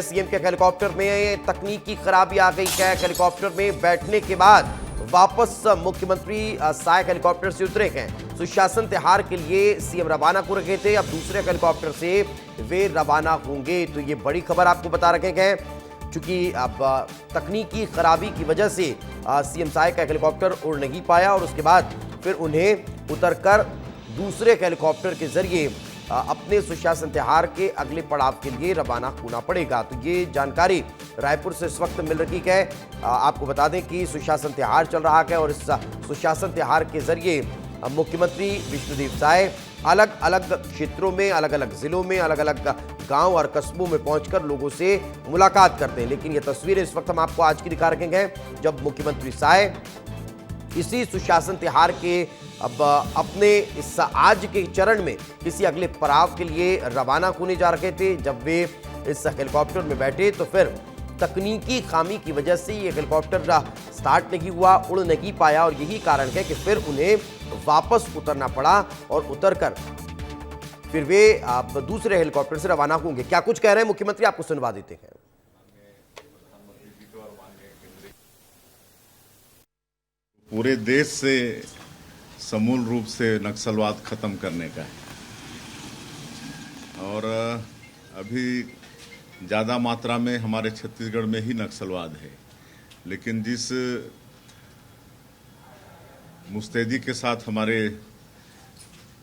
CM के helicopter में तकनीकी खराबी आ गई है। हेलीकॉप्टर में बैठने के बाद वापस मुख्यमंत्री सहायक हेलीकॉप्टर से उतरे हैं। सुशासन त्योहार के लिए सीएम रवाना हो रखे थे, अब दूसरे हेलीकॉप्टर से वे रवाना होंगे। तो ये बड़ी खबर आपको बता रखे हैं, चूंकि अब तकनीकी खराबी की वजह से सीएम सहायक का हेलीकॉप्टर उड़ नहीं पाया और उसके बाद फिर उन्हें उतरकर दूसरे हेलीकॉप्टर के जरिए अपने सुशासन त्योहार के अगले पड़ाव के लिए रवाना होना पड़ेगा। तो ये जानकारी रायपुर से इस वक्त मिल रही है। आपको बता दें कि सुशासन त्योहार चल रहा है और इस सुशासन त्योहार के जरिए मुख्यमंत्री विष्णुदेव साय अलग अलग क्षेत्रों में, अलग अलग जिलों में, अलग अलग गांव और कस्बों में पहुंचकर लोगों से मुलाकात करते हैं। लेकिन ये तस्वीरें इस वक्त हम आपको आज की दिखा रखे हैं, जब मुख्यमंत्री साय इसी सुशासन त्योहार के अब अपने इस आज के चरण में किसी अगले पड़ाव के लिए रवाना होने जा रहे थे। जब वे इस हेलीकॉप्टर में बैठे तो फिर तकनीकी खामी की वजह से ये हेलीकॉप्टर स्टार्ट नहीं हुआ, उड़ नहीं पाया और यही कारण है कि फिर उन्हें वापस उतरना पड़ा और उतरकर फिर वे अब दूसरे हेलीकॉप्टर से रवाना होंगे। क्या कुछ कह रहे हैं मुख्यमंत्री, आपको सुनवा देते हैं। पूरे देश से समूल रूप से नक्सलवाद खत्म करने का है और अभी ज़्यादा मात्रा में हमारे छत्तीसगढ़ में ही नक्सलवाद है। लेकिन जिस मुस्तैदी के साथ हमारे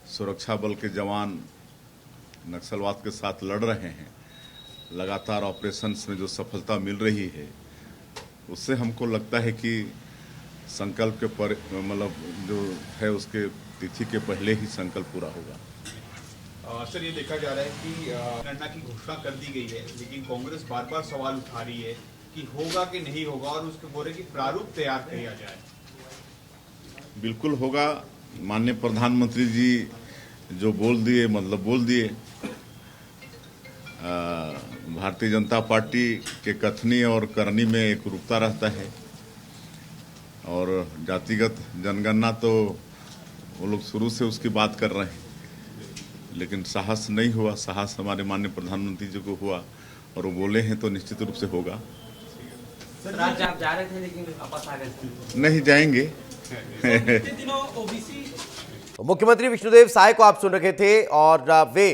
सुरक्षा बल के जवान नक्सलवाद के साथ लड़ रहे हैं, लगातार ऑपरेशंस में जो सफलता मिल रही है, उससे हमको लगता है कि संकल्प के पर मतलब जो है उसके तिथि के पहले ही संकल्प पूरा होगा। सर, ये देखा जा रहा है कि गणना की घोषणा कर दी गई है, लेकिन कांग्रेस बार बार सवाल उठा रही है कि होगा कि नहीं होगा और उसके बोले कि प्रारूप तैयार किया जाए। बिल्कुल होगा। माननीय प्रधानमंत्री जी जो बोल दिए मतलब बोल दिए। भारतीय जनता पार्टी के कथनी और करनी में एक रूपता रहता है और जातिगत जनगणना तो वो लोग शुरू से उसकी बात कर रहे हैं, लेकिन साहस नहीं हुआ। साहस हमारे माननीय प्रधानमंत्री जी को हुआ और वो बोले हैं तो निश्चित रूप से होगा। सर, आज आप जा रहे थे लेकिन वापस आ गए। नहीं जाएंगे। मुख्यमंत्री विष्णुदेव साय को आप सुन रहे थे और वे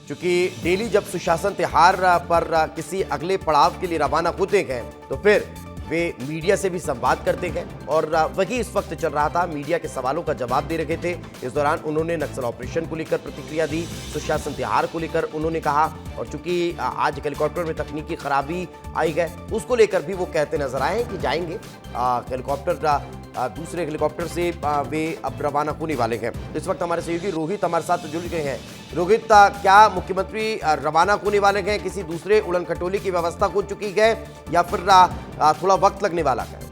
चूंकि डेली जब सुशासन त्योहार पर किसी अगले पड़ाव के लिए रवाना होते हैं तो फिर वे मीडिया से भी संवाद करते हैं और वही इस वक्त चल रहा था। मीडिया के सवालों का जवाब दे रहे थे। इस दौरान उन्होंने नक्सल ऑपरेशन को लेकर प्रतिक्रिया दी, सुशासन त्योहार को लेकर उन्होंने कहा और चूंकि आज हेलीकॉप्टर में तकनीकी खराबी आई है उसको लेकर भी वो कहते नजर आए कि जाएंगे हेलीकॉप्टर दूसरे हेलीकॉप्टर से वे अब रवाना होने वाले हैं। इस वक्त हमारे सहयोगी रोहित हमारे साथ जुड़ गए हैं। रोहित, क्या मुख्यमंत्री रवाना होने वाले हैं, किसी दूसरे उड़न खटोले की व्यवस्था हो चुकी है या फिर थोड़ा वक्त लगने वाला है?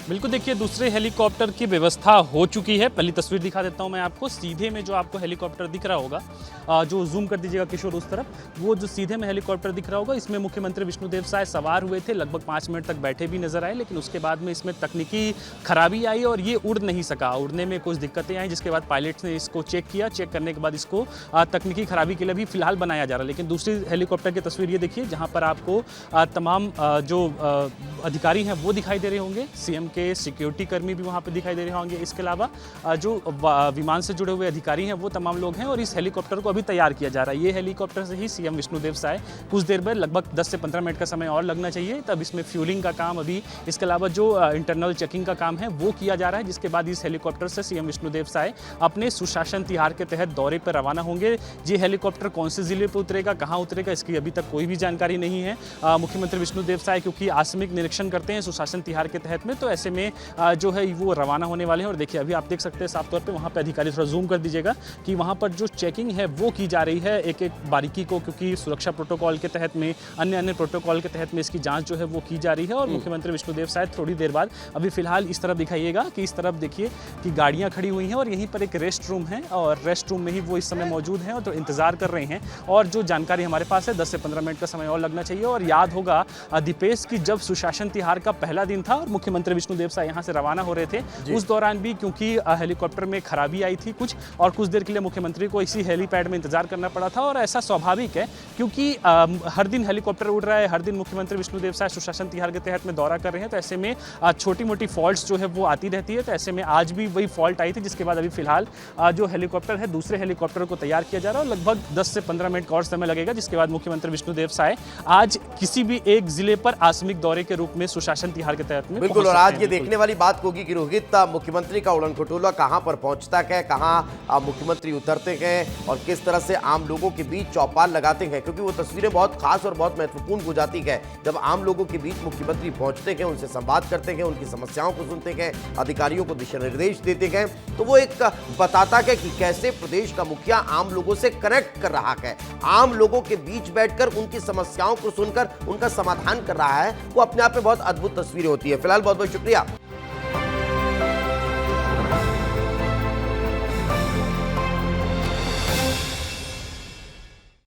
बिल्कुल, देखिए दूसरे हेलीकॉप्टर की व्यवस्था हो चुकी है। पहली तस्वीर दिखा देता हूं मैं आपको। सीधे में जो आपको हेलीकॉप्टर दिख रहा होगा, जो जूम कर दीजिएगा किशोर उस तरफ, वो जो सीधे में हेलीकॉप्टर दिख रहा होगा, इसमें मुख्यमंत्री विष्णुदेव साय सवार हुए थे। लगभग 5 मिनट तक बैठे भी नजर आए, लेकिन उसके बाद में इसमें तकनीकी खराबी आई और ये उड़ नहीं सका। उड़ने में कुछ दिक्कतें आई, जिसके बाद पायलट्स ने इसको चेक किया। चेक करने के बाद इसको तकनीकी खराबी के लिए भी फिलहाल बनाया जा रहा है। लेकिन दूसरी हेलीकॉप्टर की तस्वीर ये देखिए, जहाँ पर आपको तमाम जो अधिकारी हैं वो दिखाई दे रहे होंगे। सीएम के सिक्योरिटी कर्मी भी वहाँ पे दिखाई दे रहे होंगे। इसके अलावा जो विमान से जुड़े हुए अधिकारी हैं वो तमाम लोग हैं और इस हेलीकॉप्टर को अभी तैयार किया जा रहा है। ये हेलीकॉप्टर से ही सीएम विष्णुदेव साय कुछ देर बाद, लगभग 10 से 15 मिनट का समय और लगना चाहिए, तब इसमें फ्यूलिंग का काम अभी, इसके अलावा जो इंटरनल चेकिंग का काम है वो किया जा रहा है। जिसके बाद इस हेलीकॉप्टर से सीएम विष्णुदेव साय अपने सुशासन त्योहार के तहत दौरे पर रवाना होंगे। ये हेलीकॉप्टर कौन से जिले पर उतरेगा, कहाँ उतरेगा, इसकी अभी तक कोई भी जानकारी नहीं है। मुख्यमंत्री विष्णुदेव साय क्योंकि आकस्मिक निरीक्षण करते हैं सुशासन त्योहार के तहत में, तो ऐसे में जो है वो रवाना होने वाले हैं। और देखिए अभी आप देख सकते हैं साफ तौर पे वहाँ पे अधिकारी, थोड़ा जूम कर दीजिएगा, कि वहाँ पर जो चेकिंग है वो की जा रही है एक एक बारीकी को, क्योंकि सुरक्षा प्रोटोकॉल के तहत में, अन्य प्रोटोकॉल के तहत में इसकी जांच जो है वो की जा रही है। और मुख्यमंत्री विष्णुदेव साय थोड़ी देर बाद, अभी फिलहाल इस तरफ दिखाइएगा कि इस तरफ देखिए कि गाड़ियाँ खड़ी हुई हैं और यहीं पर एक रेस्ट रूम है और रेस्ट रूम में ही वो इस समय मौजूद हैं और तो इंतजार कर रहे हैं। और जो जानकारी हमारे पास है 10 से 15 मिनट का समय और लगना चाहिए। और याद होगा दीपेश की जब सुशासन त्योहार का पहला दिन था और मुख्यमंत्री विष्णुदेव विष्णुदेव साय यहाँ से रवाना हो रहे थे, उस दौरान भी क्योंकि हेलीकॉप्टर में खराबी आई थी कुछ, और कुछ देर के लिए मुख्यमंत्री को इसी हेलीपैड में इंतजार करना पड़ा था। और ऐसा स्वाभाविक है क्योंकि हर दिन हेलीकॉप्टर उड़ रहा है, हर दिन मुख्यमंत्री विष्णुदेव साय सुशासन तिहार के तहत में दौरा कर रहे हैं, तो ऐसे में छोटी मोटी फॉल्ट्स जो है वो आती रहती है। तो ऐसे में आज भी वही फॉल्ट आई थी, जिसके बाद अभी फिलहाल जो हेलीकॉप्टर है दूसरे हेलीकॉप्टर को तैयार किया जा रहा है और लगभग 10 से 15 मिनट का और समय लगेगा, जिसके बाद मुख्यमंत्री विष्णुदेव साय आज किसी भी एक जिले पर आकस्मिक दौरे के रूप में सुशासन तिहार के तहत में बिल्कुल। और आज ये देखने वाली बात होगी कि रोहित, मुख्यमंत्री का उड़न खटोला कहां पर पहुंचता है, कहां मुख्यमंत्री उतरते हैं और किस तरह से आम लोगों के बीच चौपाल लगाते हैं, क्योंकि वो तस्वीरें बहुत खास और बहुत महत्वपूर्ण हो जाती है जब आम लोगों के बीच मुख्यमंत्री पहुंचते हैं, उनसे संवाद करते हैं, उनकी समस्याओं को सुनते हैं, अधिकारियों को दिशा निर्देश देते हैं। तो वो एक बताता है कि कैसे प्रदेश का मुखिया आम लोगों से कनेक्ट कर रहा है, आम लोगों के बीच बैठकर उनकी समस्याओं को सुनकर उनका समाधान कर रहा है। वो अपने आप में बहुत अद्भुत तस्वीरें होती है। फिलहाल बहुत बहुत शुक्रिया।